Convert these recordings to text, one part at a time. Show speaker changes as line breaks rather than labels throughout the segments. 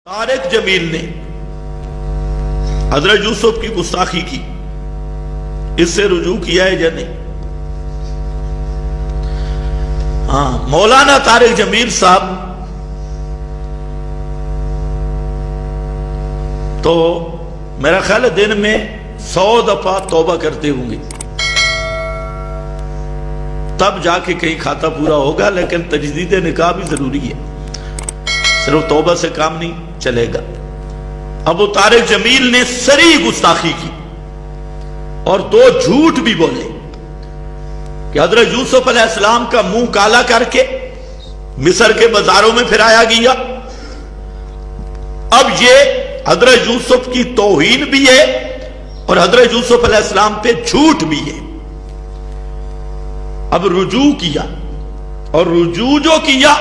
طارق جمیل نے حضرت یوسف کی گستاخی کی، اس سے رجوع کیا ہے یا نہیں؟ ہاں، مولانا طارق جمیل صاحب تو میرا خیال ہے دن میں 100 دفعہ توبہ کرتے ہوں گے، تب جا کے کہیں کھاتا پورا ہوگا، لیکن تجدید نکاح بھی ضروری ہے، صرف توبہ سے کام نہیں چلے گا۔ ابو طارق جمیل نے سری گستاخی کی اور 2 جھوٹ بھی بولے کہ حضرت یوسف علیہ السلام کا منہ کالا کر کے مصر کے بازاروں میں پھرایا گیا۔ اب یہ حضرت یوسف کی توہین بھی ہے اور حضرت یوسف علیہ السلام پہ جھوٹ بھی ہے۔ اب رجوع کیا، اور رجوع جو کیا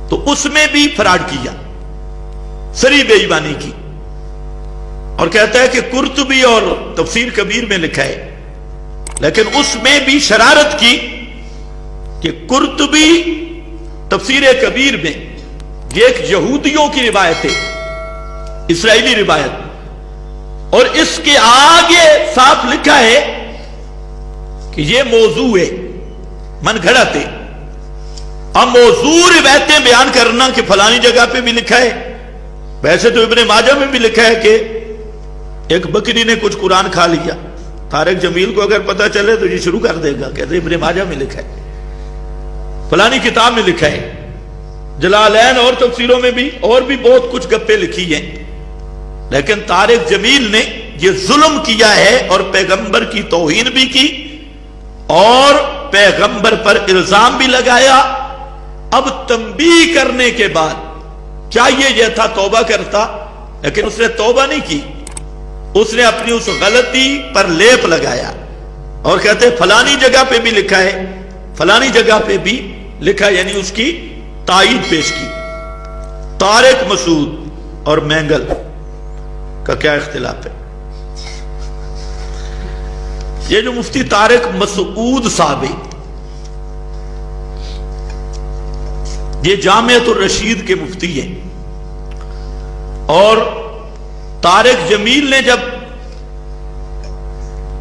تو اس میں بھی فراڈ کیا، سری بے ایمانی کی، اور کہتا ہے کہ قرطبی اور تفسیر کبیر میں لکھا ہے، لیکن اس میں بھی شرارت کی کہ قرطبی تفسیر کبیر میں یہ ایک یہودیوں کی روایت ہے، اسرائیلی روایت، اور اس کے آگے صاف لکھا ہے کہ یہ موضوع ہے، من گھڑت ہے۔ اب موضوع روایتیں بیان کرنا کہ فلانی جگہ پہ بھی لکھا ہے، ویسے تو ابن ماجہ میں بھی لکھا ہے کہ ایک بکری نے کچھ قرآن کھا لیا۔ طارق جمیل کو اگر پتہ چلے تو یہ شروع کر دے گا، کہتے ابن ماجہ میں لکھا ہے، فلانی کتاب میں لکھا ہے، جلالین اور تفسیروں میں بھی اور بھی بہت کچھ گپے لکھی ہیں۔ لیکن طارق جمیل نے یہ ظلم کیا ہے اور پیغمبر کی توہین بھی کی اور پیغمبر پر الزام بھی لگایا۔ اب تنبیہ کرنے کے بعد چاہیے یہ تھا توبہ کرتا، لیکن اس نے توبہ نہیں کی، اس نے اپنی اس غلطی پر لیپ لگایا اور کہتے فلانی جگہ پہ بھی لکھا ہے، فلانی جگہ پہ بھی لکھا ہے، یعنی اس کی تائید پیش کی۔ طارق مسعود اور مینگل کا کیا اختلاف ہے؟ یہ جو مفتی طارق مسعود صاحب ہے، یہ جامعۃ الرشید کے مفتی ہیں، اور طارق جمیل نے جب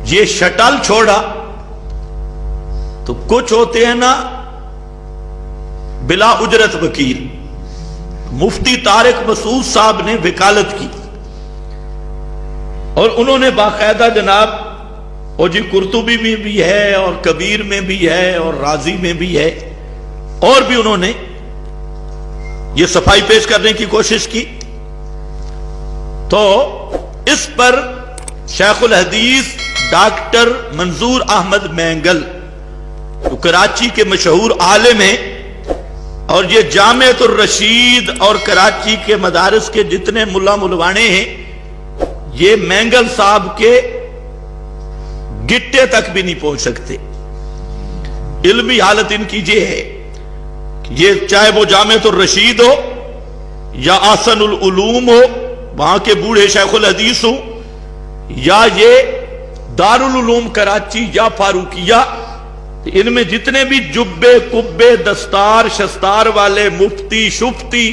یہ شٹل چھوڑا تو کچھ ہوتے ہیں نا بلا اجرت وکیل، مفتی طارق مسعود صاحب نے وکالت کی اور انہوں نے باقاعدہ جناب، اور جی قرطبی میں بھی ہے اور کبیر میں بھی ہے اور رازی میں بھی ہے، اور بھی انہوں نے یہ صفائی پیش کرنے کی کوشش کی، تو اس پر شیخ الحدیث ڈاکٹر منظور احمد مینگل جو کراچی کے مشہور عالم ہیں، اور یہ جامعۃ الرشید اور کراچی کے مدارس کے جتنے ملا ملوانے ہیں، یہ مینگل صاحب کے گٹے تک بھی نہیں پہنچ سکتے۔ علمی حالت ان کی یہ ہے، یہ چاہے وہ جامعۃ الرشید ہو یا احسن العلوم ہو، وہاں کے بوڑھے شیخ الحدیث ہوں، یا یہ دارالعلوم کراچی یا فاروقیہ، ان میں جتنے بھی جبے کبے دستار شستار والے مفتی شفتی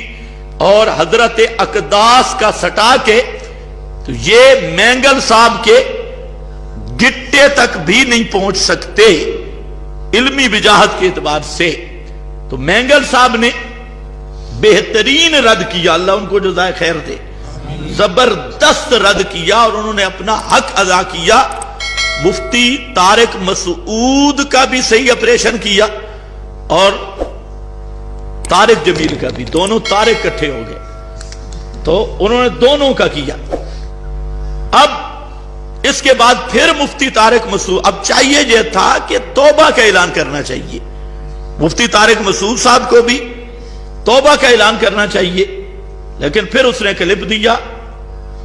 اور حضرت اقداس کا سٹا کے، تو یہ مینگل صاحب کے گٹے تک بھی نہیں پہنچ سکتے علمی وجاہت کے اعتبار سے۔ تو مینگل صاحب نے بہترین رد کیا، اللہ ان کو جزائے خیر دے، زبردست رد کیا، اور انہوں نے اپنا حق ادا کیا۔ مفتی طارق مسعود کا بھی صحیح اپریشن کیا اور طارق جمیل کا بھی، دونوں طارق اکٹھے ہو گئے، تو انہوں نے دونوں کا کیا۔ اب اس کے بعد پھر مفتی طارق مسعود، اب چاہیے یہ تھا کہ توبہ کا اعلان کرنا چاہیے، مفتی طارق مسعود صاحب کو بھی توبہ کا اعلان کرنا چاہیے، لیکن پھر اس نے کلپ دیا،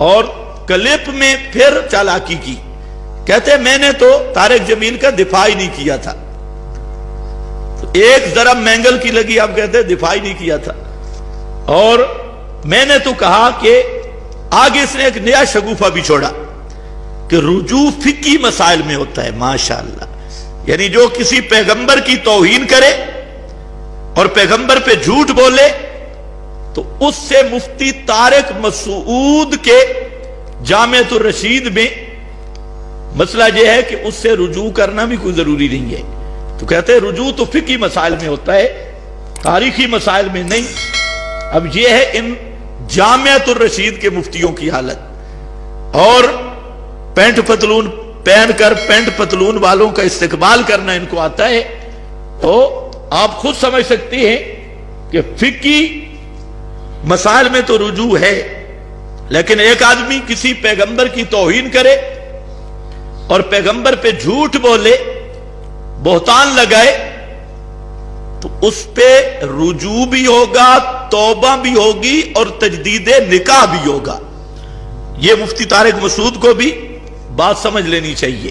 اور کلپ میں پھر چالاکی کی، کہتے میں نے تو طارق جمیل کا دفاع ہی نہیں کیا تھا، تو ایک ضرب مینگل کی لگی، اب کہتے دفاع ہی نہیں کیا تھا، اور میں نے تو کہا کہ آگے اس نے ایک نیا شگوفہ بھی چھوڑا کہ رجوع فقہی مسائل میں ہوتا ہے۔ ماشاءاللہ، یعنی جو کسی پیغمبر کی توہین کرے اور پیغمبر پہ جھوٹ بولے تو اس سے مفتی طارق مسعود کے جامعۃ الرشید میں مسئلہ یہ ہے کہ اس سے رجوع کرنا بھی کوئی ضروری نہیں ہے. تو کہتے ہیں رجوع تو فقہی مسائل میں ہوتا ہے، تاریخی مسائل میں نہیں. اب یہ ہے ان جامعۃ الرشید کے مفتیوں کی حالت. اور پینٹ پتلون پہن کر پینٹ پتلون والوں کا استقبال کرنا ان کو آتا ہے. تو آپ خود سمجھ سکتے ہیں کہ فقہی مسائل میں تو رجوع ہے، لیکن ایک آدمی کسی پیغمبر کی توہین کرے اور پیغمبر پہ جھوٹ بولے، بہتان لگائے، تو اس پہ رجوع بھی ہوگا، توبہ بھی ہوگی اور تجدید نکاح بھی ہوگا. یہ مفتی طارق مسعود کو بھی بات سمجھ لینی چاہیے.